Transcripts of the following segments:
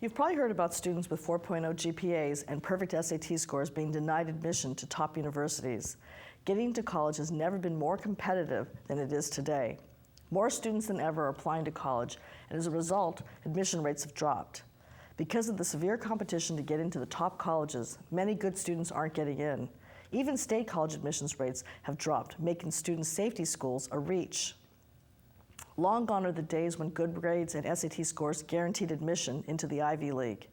You've probably heard about students with 4.0 GPAs and perfect SAT scores being denied admission to top universities. Getting to college has never been more competitive than it is today. More students than ever are applying to college, and as a result, admission rates have dropped. Because of the severe competition to get into the top colleges, many good students aren't getting in. Even state college admissions rates have dropped, making student safety schools a reach. Long gone are the days when good grades and SAT scores guaranteed admission into the Ivy League.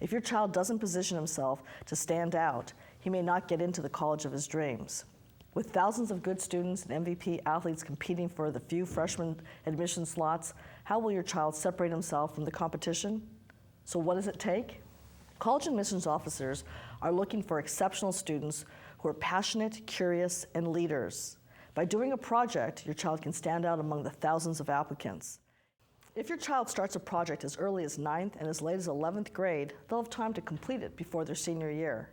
If your child doesn't position himself to stand out, he may not get into the college of his dreams. With thousands of good students and MVP athletes competing for the few freshman admission slots, how will your child separate himself from the competition? So what does it take? College admissions officers are looking for exceptional students who are passionate, curious, and leaders. By doing a project, your child can stand out among the thousands of applicants. If your child starts a project as early as 9th and as late as 11th grade, they'll have time to complete it before their senior year.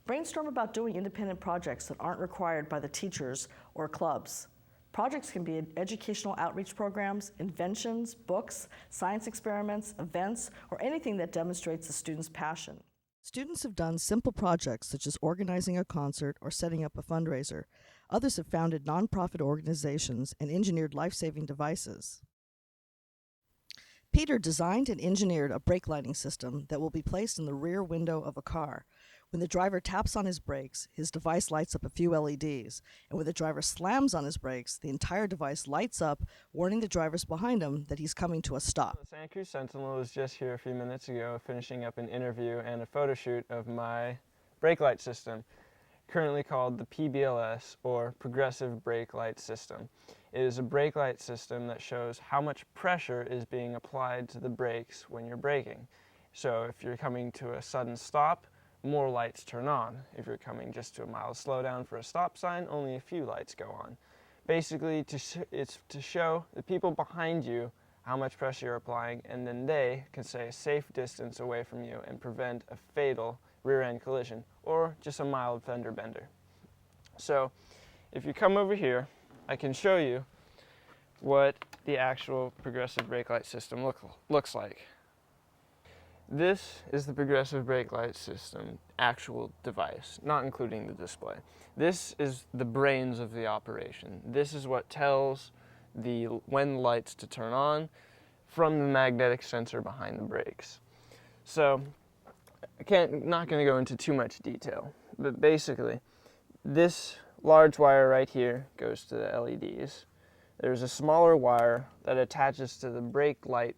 Brainstorm about doing independent projects that aren't required by the teachers or clubs. Projects can be educational outreach programs, inventions, books, science experiments, events, or anything that demonstrates the student's passion. Students have done simple projects such as organizing a concert or setting up a fundraiser. Others have founded nonprofit organizations and engineered life-saving devices. Peter designed and engineered a brake lighting system that will be placed in the rear window of a car. When the driver taps on his brakes, his device lights up a few LEDs, and when the driver slams on his brakes, the entire device lights up, warning the drivers behind him that he's coming to a stop. The Santa Cruz Sentinel was just here a few minutes ago finishing up an interview and a photo shoot of my brake light system, currently called the PBLS, or Progressive Brake Light System. It is a brake light system that shows how much pressure is being applied to the brakes when you're braking. So if you're coming to a sudden stop, more lights turn on. If you're coming just to a mild slowdown for a stop sign, only a few lights go on. Basically, it's to show the people behind you how much pressure you're applying, and then they can stay a safe distance away from you and prevent a fatal rear-end collision or just a mild fender bender. So if you come over here, I can show you what the actual progressive brake light system looks like. This is the progressive brake light system actual device, not including the display. This is the brains of the operation. This is what tells when lights to turn on from the magnetic sensor behind the brakes. So not going to go into too much detail, but basically this large wire right here goes to the LEDs. There's a smaller wire that attaches to the brake light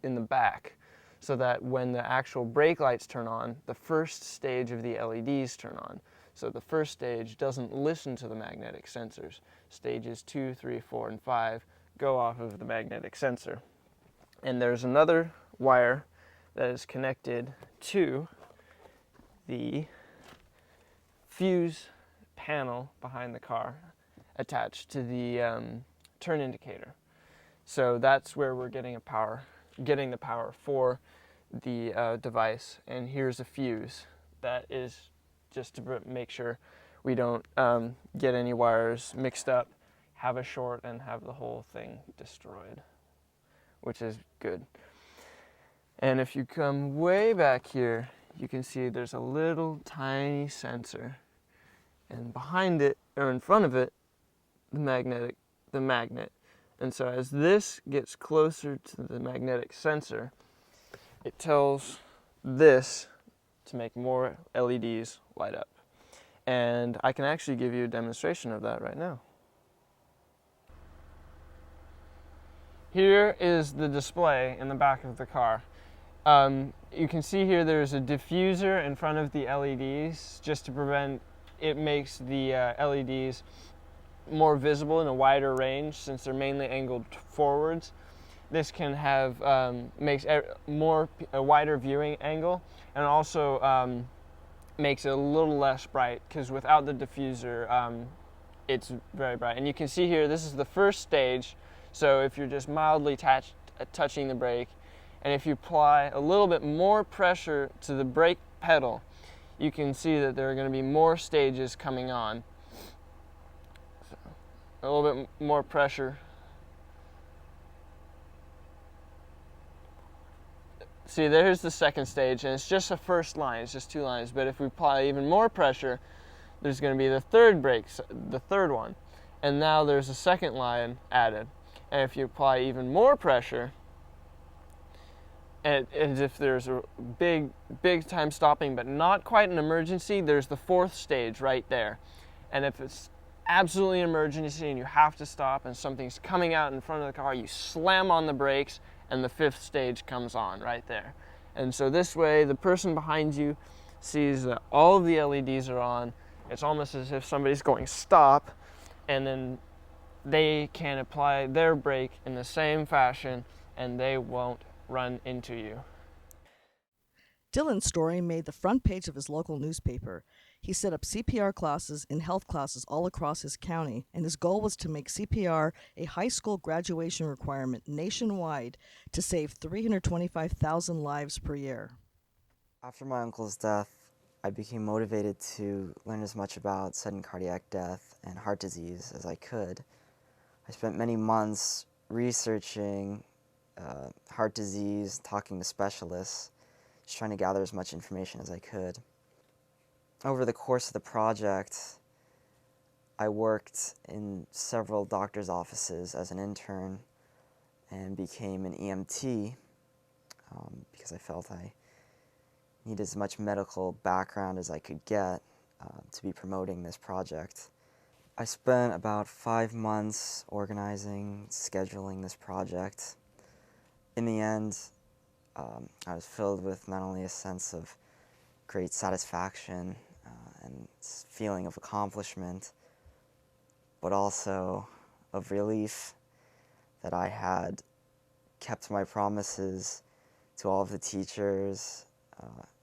in the back, so that when the actual brake lights turn on, the first stage of the LEDs turn on. So the first stage doesn't listen to the magnetic sensors. Stages 2, 3, 4, and 5 go off of the magnetic sensor. And there's another wire that is connected to the fuse panel behind the car attached to the turn indicator. So that's where we're getting the power for the device. And here's a fuse that is just to make sure we don't get any wires mixed up, have a short, and have the whole thing destroyed, which is good. And if you come way back here, you can see there's a little tiny sensor, and behind it, or in front of it, the magnet. And so as this gets closer to the magnetic sensor, it tells this to make more LEDs light up. And I can actually give you a demonstration of that right now. Here is the display in the back of the car. You can see here there's a diffuser in front of the LEDs just to prevent it makes the LEDs more visible in a wider range since they're mainly angled forwards. This can have makes a wider viewing angle, and also makes it a little less bright, because without the diffuser it's very bright. And you can see here this is the first stage, so if you're just mildly touching the brake, and if you apply a little bit more pressure to the brake pedal, you can see that there are going to be more stages coming on. So, a little bit more pressure. see, there's the second stage, and it's just a first line, it's just 2 lines. But if we apply even more pressure, there's going to be the third break, the third one. And now there's a second line added. And if you apply even more pressure, and if there's a big time stopping but not quite an emergency, there's the fourth stage right there. And if it's absolutely an emergency and you have to stop and something's coming out in front of the car, you slam on the brakes and the fifth stage comes on right there. And so this way the person behind you sees that all of the LEDs are on. It's almost as if somebody's going stop, and then they can apply their brake in the same fashion and they won't run into you. Dylan's story made the front page of his local newspaper. He set up CPR classes and health classes all across his county, and his goal was to make CPR a high school graduation requirement nationwide to save 325,000 lives per year. After my uncle's death, I became motivated to learn as much about sudden cardiac death and heart disease as I could. I spent many months researching heart disease, talking to specialists, just trying to gather as much information as I could. Over the course of the project, I worked in several doctors' offices as an intern and became an EMT because I felt I needed as much medical background as I could get to be promoting this project. I spent about 5 months organizing, scheduling this project. In the end, I was filled with not only a sense of great satisfaction and feeling of accomplishment, but also of relief that I had kept my promises to all of the teachers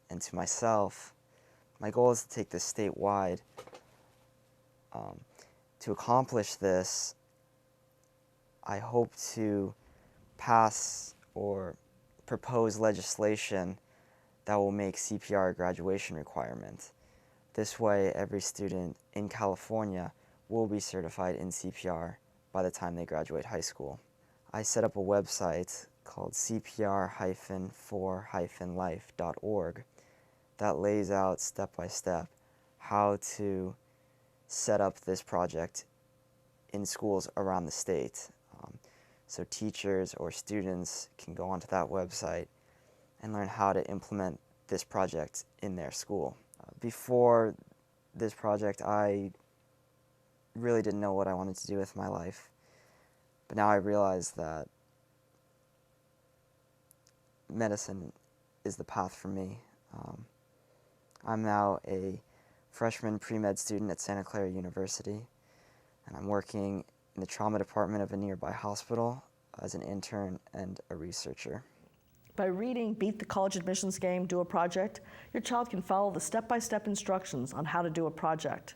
and to myself. My goal is to take this statewide. To accomplish this, I hope to pass or propose legislation that will make CPR a graduation requirement. This way, every student in California will be certified in CPR by the time they graduate high school. I set up a website called cpr-for-life.org that lays out step-by-step how to set up this project in schools around the state. So teachers or students can go onto that website and learn how to implement this project in their school. Before this project, I really didn't know what I wanted to do with my life. But now I realize that medicine is the path for me. I'm now a freshman pre-med student at Santa Clara University, and I'm working in the trauma department of a nearby hospital as an intern and a researcher. By reading Beat the College Admissions Game, Do a Project, your child can follow the step-by-step instructions on how to do a project.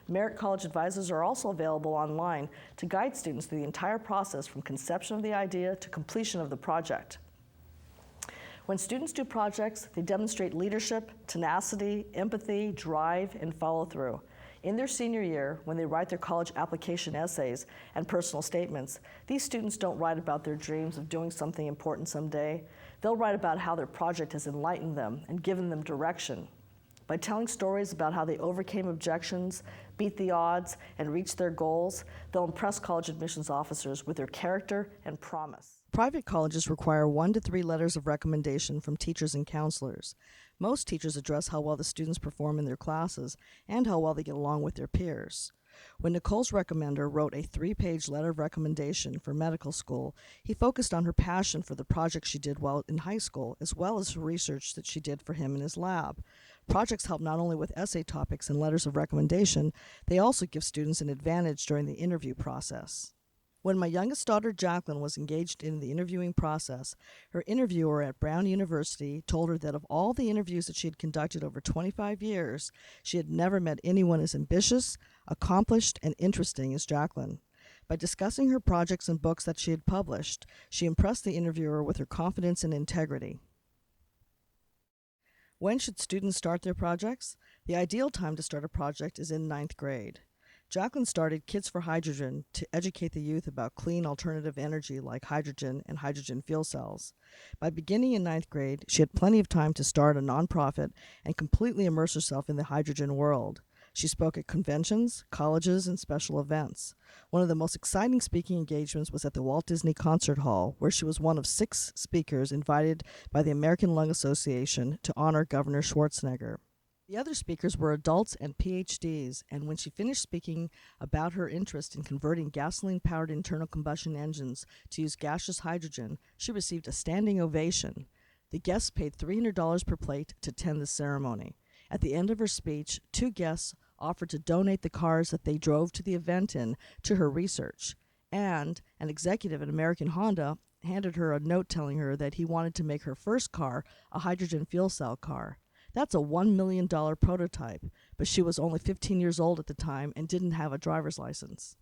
Merit College advisors are also available online to guide students through the entire process from conception of the idea to completion of the project. When students do projects, they demonstrate leadership, tenacity, empathy, drive, and follow-through. In their senior year, when they write their college application essays and personal statements, these students don't write about their dreams of doing something important someday. They'll write about how their project has enlightened them and given them direction. By telling stories about how they overcame objections, beat the odds, and reached their goals, they'll impress college admissions officers with their character and promise. Private colleges require 1 to 3 letters of recommendation from teachers and counselors. Most teachers address how well the students perform in their classes and how well they get along with their peers. When Nicole's recommender wrote a 3-page letter of recommendation for medical school, he focused on her passion for the project she did while in high school, as well as her research that she did for him in his lab. Projects help not only with essay topics and letters of recommendation, they also give students an advantage during the interview process. When my youngest daughter, Jacqueline, was engaged in the interviewing process, her interviewer at Brown University told her that of all the interviews that she had conducted over 25 years, she had never met anyone as ambitious, accomplished, and interesting as Jacqueline. By discussing her projects and books that she had published, she impressed the interviewer with her confidence and integrity. When should students start their projects? The ideal time to start a project is in 9th grade. Jacqueline started Kids for Hydrogen to educate the youth about clean alternative energy like hydrogen and hydrogen fuel cells. By beginning in ninth grade, she had plenty of time to start a nonprofit and completely immerse herself in the hydrogen world. She spoke at conventions, colleges, and special events. One of the most exciting speaking engagements was at the Walt Disney Concert Hall, where she was one of 6 speakers invited by the American Lung Association to honor Governor Schwarzenegger. The other speakers were adults and PhDs, and when she finished speaking about her interest in converting gasoline-powered internal combustion engines to use gaseous hydrogen, she received a standing ovation. The guests paid $300 per plate to attend the ceremony. At the end of her speech, 2 guests offered to donate the cars that they drove to the event in to her research, and an executive at American Honda handed her a note telling her that he wanted to make her first car a hydrogen fuel cell car. That's a $1 million prototype, but she was only 15 years old at the time and didn't have a driver's license.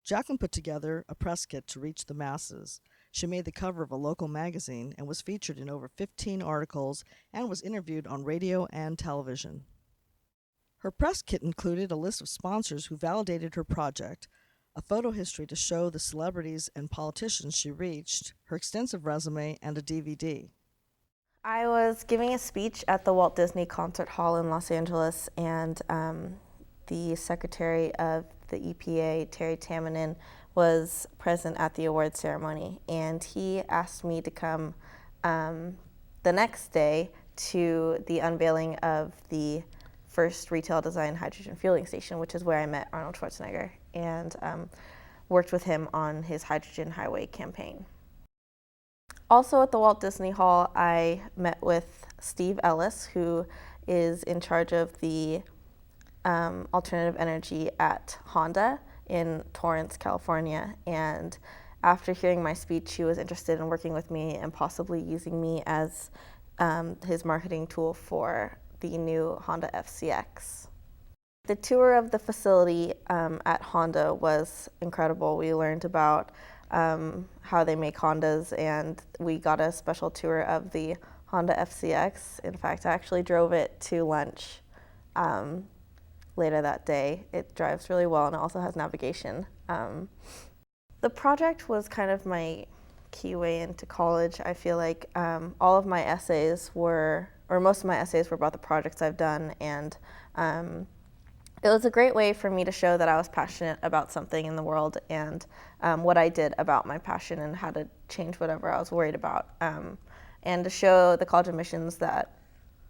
Jacqueline put together a press kit to reach the masses. She made the cover of a local magazine and was featured in over 15 articles and was interviewed on radio and television. Her press kit included a list of sponsors who validated her project, a photo history to show the celebrities and politicians she reached, her extensive resume, and a DVD. I was giving a speech at the Walt Disney Concert Hall in Los Angeles, and the Secretary of the EPA, Terry Tamminen, was present at the award ceremony, and he asked me to come the next day to the unveiling of the first retail design hydrogen fueling station, which is where I met Arnold Schwarzenegger and worked with him on his Hydrogen Highway campaign. Also at the Walt Disney Hall, I met with Steve Ellis, who is in charge of the alternative energy at Honda in Torrance, California. And after hearing my speech, he was interested in working with me and possibly using me as his marketing tool for the new Honda FCX. The tour of the facility at Honda was incredible. We learned about how they make Hondas, and we got a special tour of the Honda FCX. In fact, I actually drove it to lunch later that day. It drives really well and it also has navigation. The project was kind of my key way into college. I feel like all of my essays were, or most of my essays were about the projects I've done, and it was a great way for me to show that I was passionate about something in the world and what I did about my passion and how to change whatever I was worried about. And to show the College of Missions that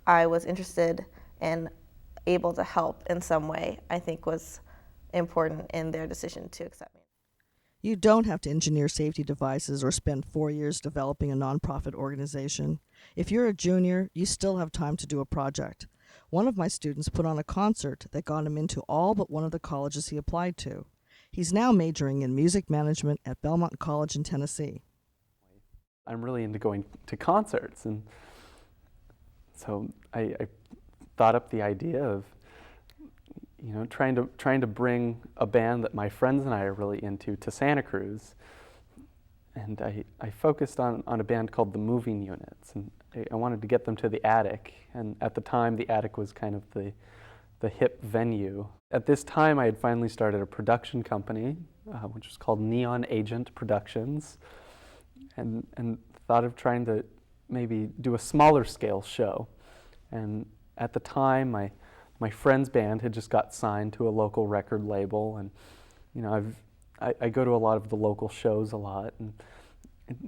I was interested and able to help in some way, I think was important in their decision to accept me. You don't have to engineer safety devices or spend 4 years developing a nonprofit organization. If you're a junior, you still have time to do a project. One of my students put on a concert that got him into all but one of the colleges he applied to. He's now majoring in music management at Belmont College in Tennessee. I'm really into going to concerts, and so I thought up the idea of, you know, trying to bring a band that my friends and I are really into to Santa Cruz. And I focused on a band called the Moving Units, and I wanted to get them to the Attic. And at the time, the Attic was kind of the hip venue. At this time, I had finally started a production company, which was called Neon Agent Productions, and thought of trying to maybe do a smaller scale show. And at the time, my friend's band had just got signed to a local record label, and you know, I go to a lot of the local shows a lot, and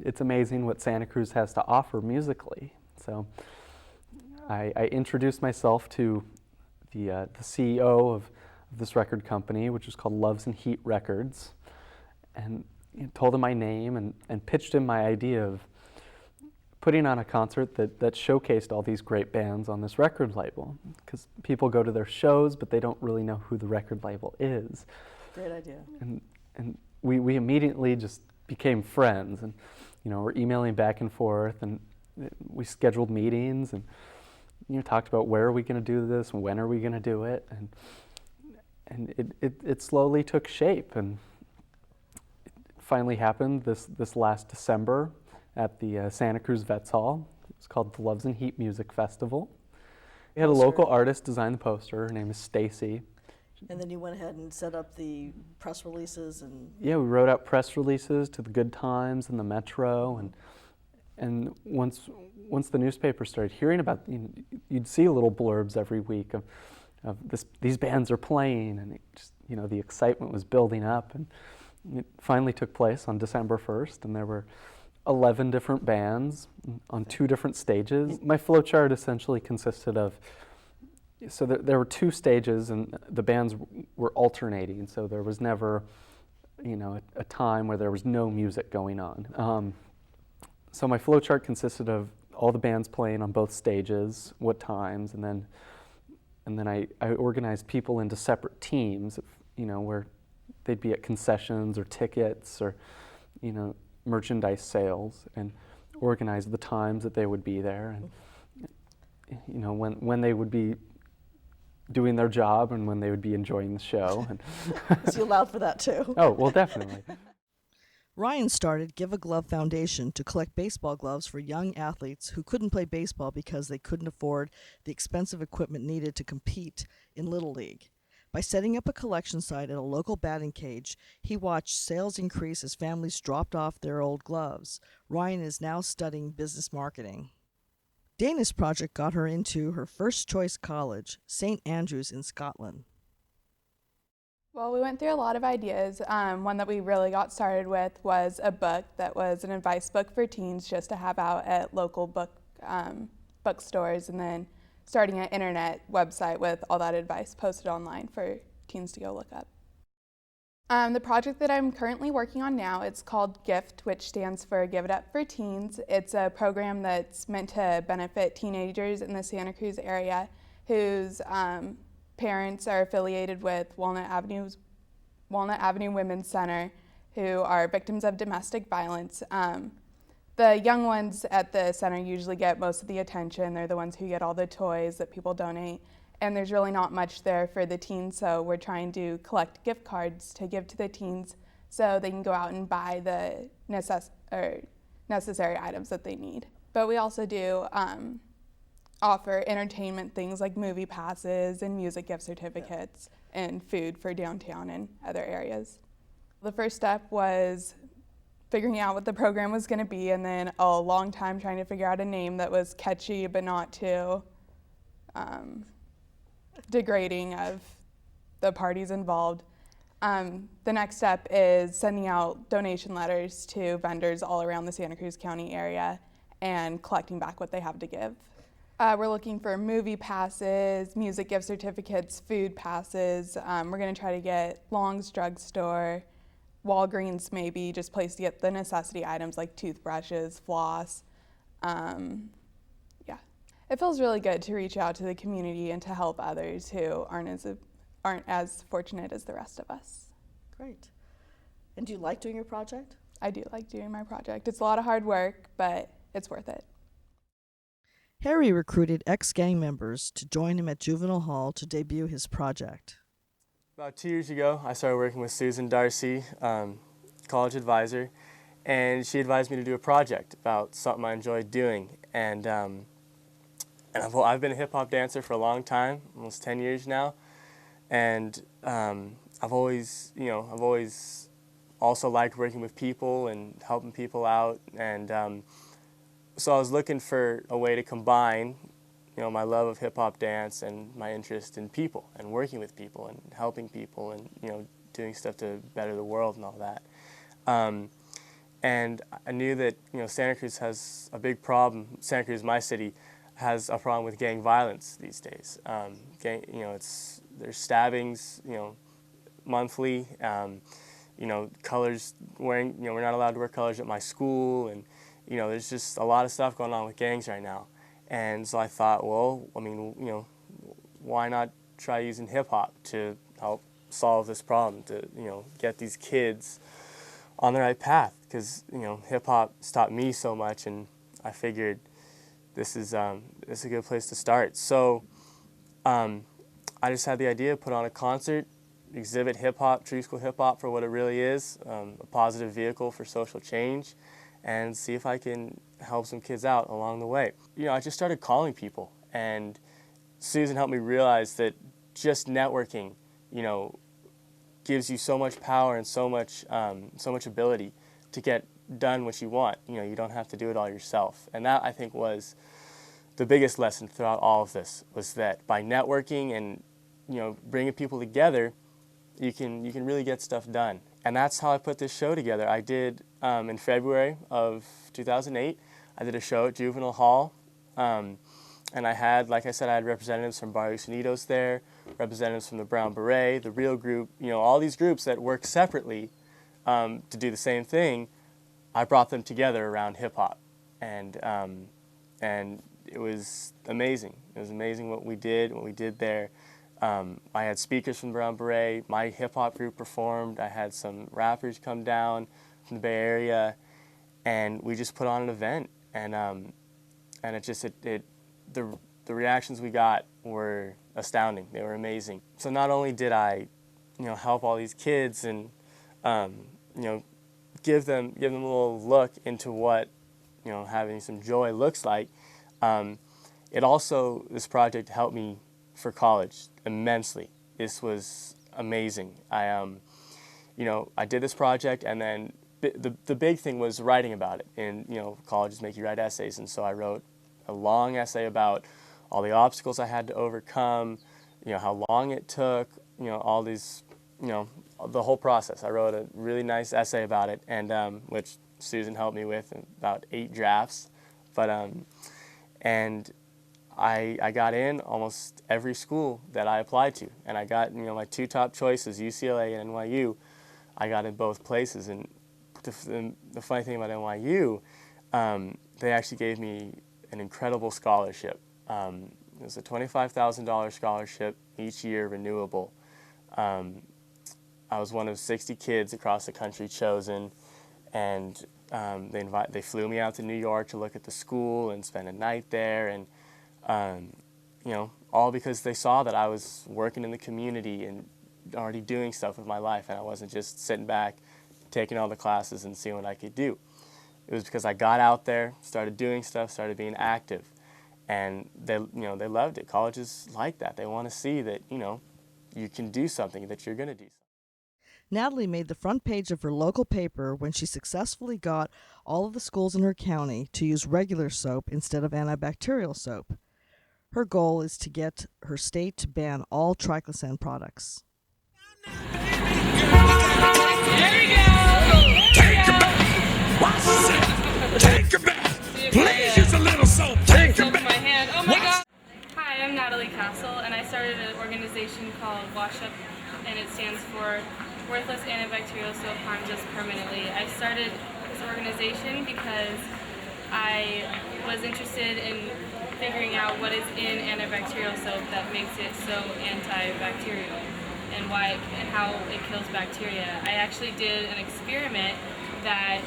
it's amazing what Santa Cruz has to offer musically. So I introduced myself to the CEO of this record company, which is called Loves and Heat Records, and told him my name and pitched him my idea of putting on a concert that showcased all these great bands on this record label, because people go to their shows, but they don't really know who the record label is. Great idea. And we immediately just became friends, and you know, we're emailing back and forth, and we scheduled meetings, and you know, talked about where are we going to do this and when are we going to do it, and it slowly took shape, and it finally happened this last December at the Santa Cruz Vets Hall. It's called the Loves and Heat Music Festival. We had a local artist design the poster. Her name is Stacy. And then you went ahead and set up the press releases and... Yeah, we wrote out press releases to the Good Times and the Metro, and once the newspaper started hearing about, you'd see little blurbs every week of these bands are playing, and it just, the excitement was building up, and it finally took place on December 1st, and there were 11 different bands on 2 different stages. My flowchart essentially consisted of, so there were 2 stages, and the bands were alternating, so there was never, a time where there was no music going on. So my flowchart consisted of all the bands playing on both stages, what times, and then I organized people into separate teams, where they'd be at concessions or tickets or, merchandise sales, and organize the times that they would be there, and when they would be doing their job and when they would be enjoying the show. And so you allowed for that too. Oh, well, definitely. Ryan started Give a Glove Foundation to collect baseball gloves for young athletes who couldn't play baseball because they couldn't afford the expensive equipment needed to compete in Little League. By setting up a collection site at a local batting cage, he watched sales increase as families dropped off their old gloves. Ryan is now studying business marketing. Dana's project got her into her first choice college, St. Andrews in Scotland. Well, we went through a lot of ideas. One that we really got started with was a book that was an advice book for teens just to have out at local bookstores, and then starting an internet website with all that advice posted online for teens to go look up. The project that I'm currently working on now, it's called GIFT, which stands for Give It Up for Teens. It's a program that's meant to benefit teenagers in the Santa Cruz area whose parents are affiliated with Walnut Avenue Women's Center, who are victims of domestic violence. The young ones at the center usually get most of the attention. They're the ones who get all the toys that people donate, and there's really not much there for the teens, so we're trying to collect gift cards to give to the teens so they can go out and buy the necessary items that they need. But we also do offer entertainment things like movie passes and music gift certificates and food for downtown and other areas. The first step was figuring out what the program was going to be, and then a long time trying to figure out a name that was catchy but not too degrading of the parties involved. The next step is sending out donation letters to vendors all around the Santa Cruz County area and collecting back what they have to give. We're looking for movie passes, music gift certificates, food passes. We're going to try to get Long's Drugstore, Walgreens maybe, just place to get the necessity items like toothbrushes, floss. Yeah. It feels really good to reach out to the community and to help others who aren't as fortunate as the rest of us. Great. And do you like doing your project? I do like doing my project. It's a lot of hard work, but it's worth it. Harry recruited ex-gang members to join him at Juvenile Hall to debut his project. About 2 years ago, I started working with Susan Darcy, college advisor, and she advised me to do a project about something I enjoyed doing. And I've been a hip-hop dancer for a long time, almost 10 years now, and I've always also liked working with people and helping people out, and so I was looking for a way to combine my love of hip-hop dance and my interest in people and working with people and helping people and doing stuff to better the world and all that. And I knew that Santa Cruz has a big problem. Santa Cruz, my city, has a problem with gang violence these days. There's stabbings, monthly. Colors wearing. We're not allowed to wear colors at my school, and there's just a lot of stuff going on with gangs right now. And so I thought, well, why not try using hip-hop to help solve this problem, to, get these kids on the right path? Because, hip-hop has taught me so much, and I figured this is a good place to start. So I just had the idea, put on a concert, exhibit hip-hop, true school hip-hop for what it really is, a positive vehicle for social change, and see if I can help some kids out along the way. I just started calling people, and Susan helped me realize that just networking you know, gives you so much power and so much ability to get done what you want. You know, you don't have to do it all yourself. And that, I think, was the biggest lesson throughout all of this, was that by networking and, you know, bringing people together, you can really get stuff done. And that's how I put this show together. I did, in February of 2008, I did a show at Juvenile Hall. And I had, like I said, I had representatives from Barrios Unidos there, representatives from the Brown Beret, the Real Group, you know, all these groups that work separately to do the same thing. I brought them together around hip hop, and it was amazing. It was amazing what we did there. I had speakers from the Brown Beret. My hip hop group performed. I had some rappers come down from the Bay Area, and we just put on an event. And the reactions we got were astounding. They were amazing. So not only did I, you know, help all these kids and you know, give them a little look into what, you know, having some joy looks like. This project helped me for college immensely. This was amazing. You know, I did this project, and then the big thing was writing about it. And, you know, colleges make you write essays, and so I wrote a long essay about all the obstacles I had to overcome, you know, how long it took, you know, all these, you know, the whole process. I wrote a really nice essay about it, and which Susan helped me with, about 8 drafts. But and I got in almost every school that I applied to, and I got, you know, my 2 top choices, UCLA and NYU. I got in both places, and the funny thing about NYU, they actually gave me an incredible scholarship. It was a $25,000 scholarship each year, renewable. I was one of 60 kids across the country chosen, and they flew me out to New York to look at the school and spend a night there, and you know, all because they saw that I was working in the community and already doing stuff with my life, and I wasn't just sitting back, taking all the classes and seeing what I could do. It was because I got out there, started doing stuff, started being active, and they loved it. Colleges like that. They want to see that, you know, you can do something, that you're going to do something. Natalie made the front page of her local paper when she successfully got all of the schools in her county to use regular soap instead of antibacterial soap. Her goal is to get her state to ban all triclosan products. There we go. Take your bath. Wash yourself. Take your bath. Please use a little soap. Take your bath. My hand. Oh my God. Hi, I'm Natalie Castle, and I started an organization called Wash Up, and it stands for Worthless Antibacterial Soap Harms Us Permanently. I started this organization because I was interested in figuring out what is in antibacterial soap that makes it so antibacterial, and why and how it kills bacteria. I actually did an experiment that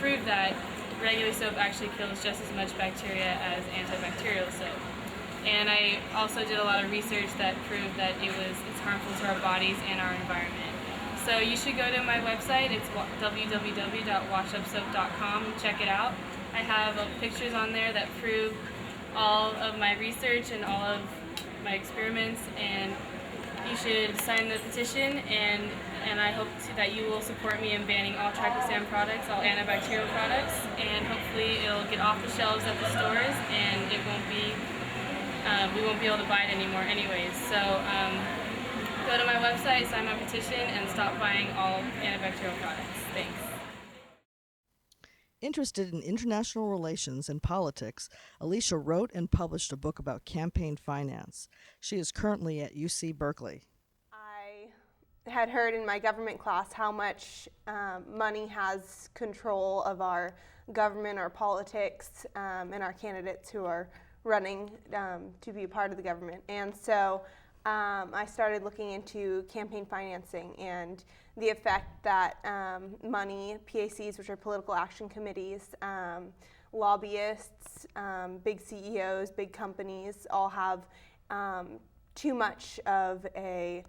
proved that regular soap actually kills just as much bacteria as antibacterial soap. And I also did a lot of research that proved that it's harmful to our bodies and our environment. So you should go to my website. It's www.washupsoap.com and check it out. I have pictures on there that prove all of my research and all of my experiments, and you should sign the petition, and I hope that you will support me in banning all triclosan products, all antibacterial products, and hopefully it'll get off the shelves at the stores, and it won't be we won't be able to buy it anymore anyways. So go to my website, sign my petition, and stop buying all antibacterial products. Thanks. Interested in international relations and politics, Alicia wrote and published a book about campaign finance. She is currently at UC Berkeley. I had heard in my government class how much money has control of our government, our politics, and our candidates who are running to be a part of the government. And so I started looking into campaign financing and the effect that money, PACs, which are political action committees, lobbyists, big CEOs, big companies, all have too much of a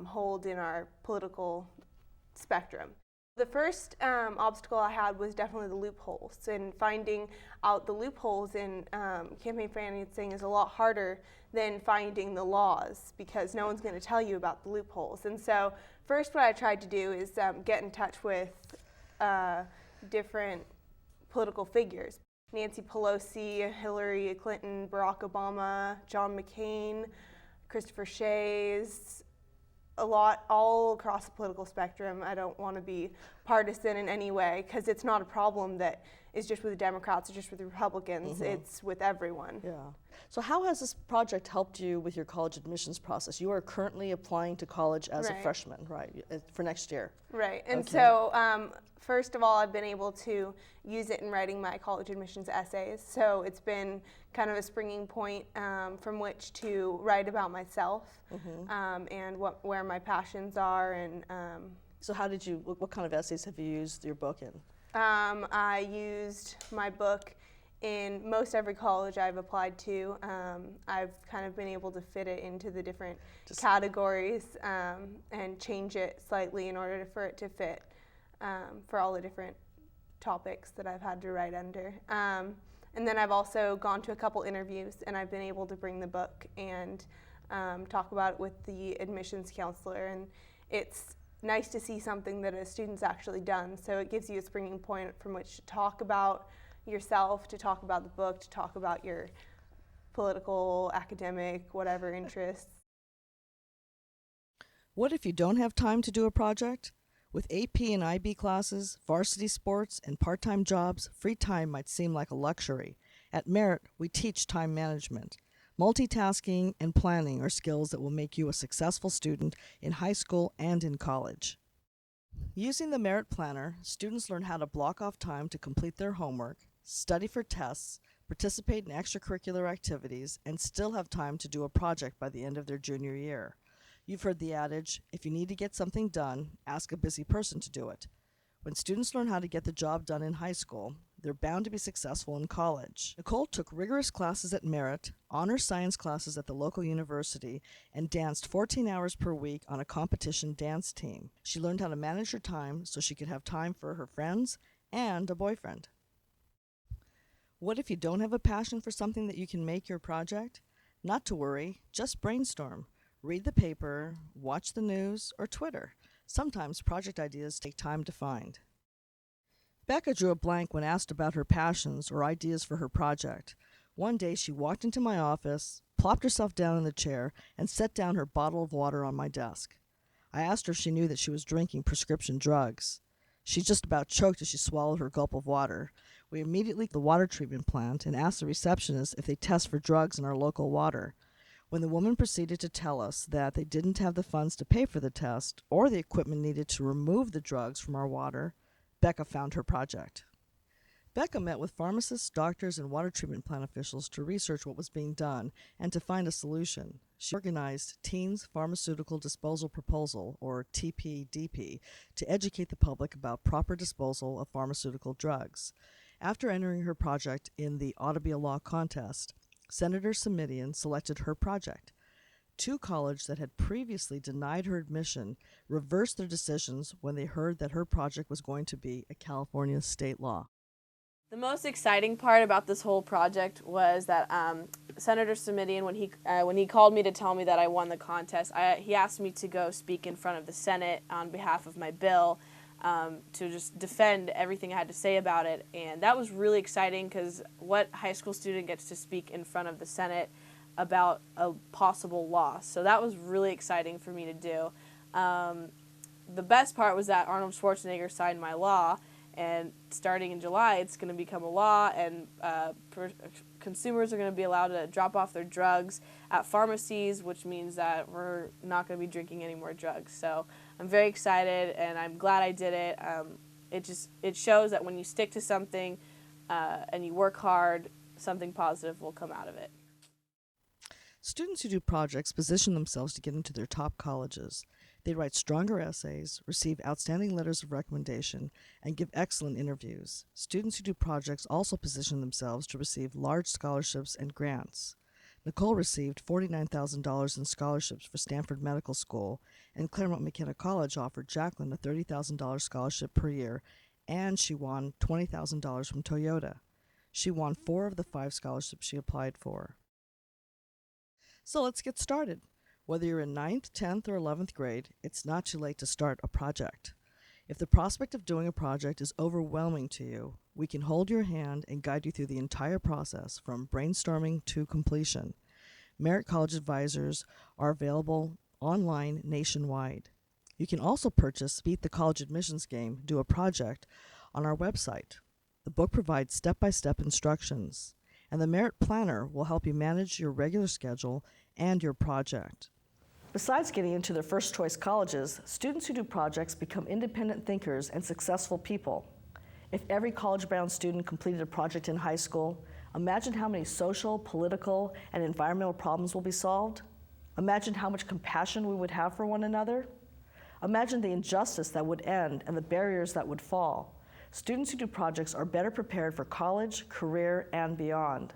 hold in our political spectrum. The first obstacle I had was definitely the loopholes, and finding out the loopholes in campaign financing is a lot harder than finding the laws, because no one's going to tell you about the loopholes. And so first what I tried to do is get in touch with different political figures. Nancy Pelosi, Hillary Clinton, Barack Obama, John McCain, Christopher Shays, a lot all across the political spectrum. I don't want to be partisan in any way, because it's not a problem that is just with the Democrats or just with the Republicans. It's with everyone. Yeah. So how has this project helped you with your college admissions process? You are currently applying to college as a freshman, right, for next year? Right. And so first of all, I've been able to use it in writing my college admissions essays. So it's been kind of a springing point from which to write about myself and where my passions are. And so how did you, what kind of essays have you used your book in? I used my book in most every college I've applied to. I've kind of been able to fit it into the different categories and change it slightly in order for it to fit for all the different topics that I've had to write under. And then I've also gone to a couple interviews, and I've been able to bring the book and talk about it with the admissions counselor. And it's nice to see something that a student's actually done. So it gives you a springing point from which to talk about yourself, to talk about the book, to talk about your political, academic, whatever interests. What if you don't have time to do a project? With AP and IB classes, varsity sports, and part-time jobs, free time might seem like a luxury. At Merit, we teach time management. Multitasking and planning are skills that will make you a successful student in high school and in college. Using the Merit Planner, students learn how to block off time to complete their homework, study for tests, participate in extracurricular activities, and still have time to do a project by the end of their junior year. You've heard the adage, if you need to get something done, ask a busy person to do it. When students learn how to get the job done in high school, they're bound to be successful in college. Nicole took rigorous classes at Merit, honors science classes at the local university, and danced 14 hours per week on a competition dance team. She learned how to manage her time so she could have time for her friends and a boyfriend. What if you don't have a passion for something that you can make your project? Not to worry, just brainstorm. Read the paper, watch the news, or Twitter. Sometimes project ideas take time to find. Becca drew a blank when asked about her passions or ideas for her project. One day she walked into my office, plopped herself down in the chair, and set down her bottle of water on my desk. I asked her if she knew that she was drinking prescription drugs. She just about choked as she swallowed her gulp of water. We immediately called the water treatment plant and asked the receptionist if they test for drugs in our local water. When the woman proceeded to tell us that they didn't have the funds to pay for the test or the equipment needed to remove the drugs from our water, Becca found her project. Becca met with pharmacists, doctors, and water treatment plant officials to research what was being done and to find a solution. She organized Teens Pharmaceutical Disposal Proposal, or TPDP, to educate the public about proper disposal of pharmaceutical drugs. After entering her project in the Ought to Be a Law contest, Senator Simitian selected her project. Two colleges that had previously denied her admission reversed their decisions when they heard that her project was going to be a California state law. The most exciting part about this whole project was that Senator Simitian, when he called me to tell me that I won the contest, he asked me to go speak in front of the Senate on behalf of my bill to just defend everything I had to say about it. And that was really exciting because what high school student gets to speak in front of the Senate about a possible law? So that was really exciting for me to do. The best part was that Arnold Schwarzenegger signed my law, and starting in July, it's going to become a law, and consumers are going to be allowed to drop off their drugs at pharmacies, which means that we're not going to be drinking any more drugs. So I'm very excited, and I'm glad I did it. It shows that when you stick to something and you work hard, something positive will come out of it. Students who do projects position themselves to get into their top colleges. They write stronger essays, receive outstanding letters of recommendation, and give excellent interviews. Students who do projects also position themselves to receive large scholarships and grants. Nicole received $49,000 in scholarships for Stanford Medical School, and Claremont McKenna College offered Jacqueline a $30,000 scholarship per year, and she won $20,000 from Toyota. She won 4 of the 5 scholarships she applied for. So let's get started. Whether you're in 9th, 10th, or 11th grade, it's not too late to start a project. If the prospect of doing a project is overwhelming to you, we can hold your hand and guide you through the entire process from brainstorming to completion. Merit College advisors are available online nationwide. You can also purchase Beat the College Admissions Game, Do a Project on our website. The book provides step-by-step instructions, and the Merit Planner will help you manage your regular schedule and your project. Besides getting into their first choice colleges, students who do projects become independent thinkers and successful people. If every college-bound student completed a project in high school, imagine how many social, political, and environmental problems will be solved. Imagine how much compassion we would have for one another. Imagine the injustice that would end and the barriers that would fall. Students who do projects are better prepared for college, career, and beyond.